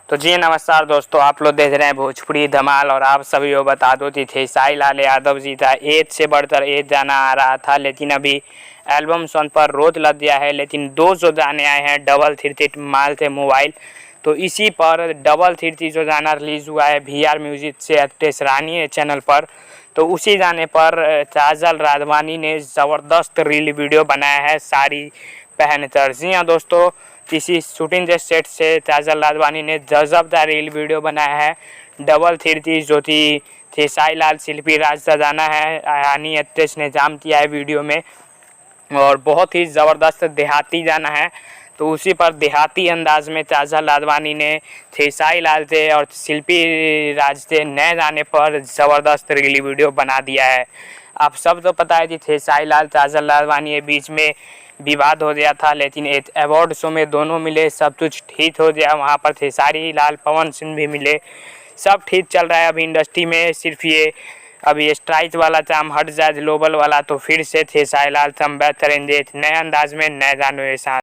तो जी नमस्कार दोस्तों, आप लोग देख रहे हैं भोजपुरी धमाल। और आप सभी को बता दो कि खेसारी लाल यादव जी था, एज से बढ़कर एज गाना आ रहा था, लेकिन अभी एल्बम सॉन्ग पर रोक लग गया है। लेकिन दो जो गाने आए हैं डबल थ्री माल थे मोबाइल, तो इसी पर डबल थ्री जो गाना रिलीज़ हुआ है VR म्यूजिक से अखिलेश रानी चैनल पर, तो उसी गाने पर काजल राघवानी ने ज़बरदस्त रील वीडियो बनाया है साड़ी पहनकर। जी हाँ दोस्तों, किसी शूटिंग के सेट से काजल राघवानी ने गजबदार रील वीडियो बनाया है डबल थ्री, जो कि खेसारी लाल शिल्पी राज का गाना है। रानी अखिलेश ने जाम किया है वीडियो में, और बहुत ही ज़बरदस्त देहाती गाना है। तो उसी पर देहाती अंदाज में काजल राघवानी ने खेसारी लाल से और शिल्पी राज से नए गाने पर ज़बरदस्त रील वीडियो बना दिया है। आप सब तो पता है कि खेसारी लाल काजल राघवानी के बीच में विवाद हो गया था, लेकिन एक अवार्ड शो में दोनों मिले, सब कुछ ठीक हो गया। वहाँ पर खेसारी लाल पवन सिंह भी मिले, सब ठीक चल रहा है अभी इंडस्ट्री में। सिर्फ ये अभी स्ट्राइक वाला काम हट जाए ग्लोबल वाला, तो फिर से खेसारी लाल कमबैक करेंगे नए अंदाज में नए गानों के साथ।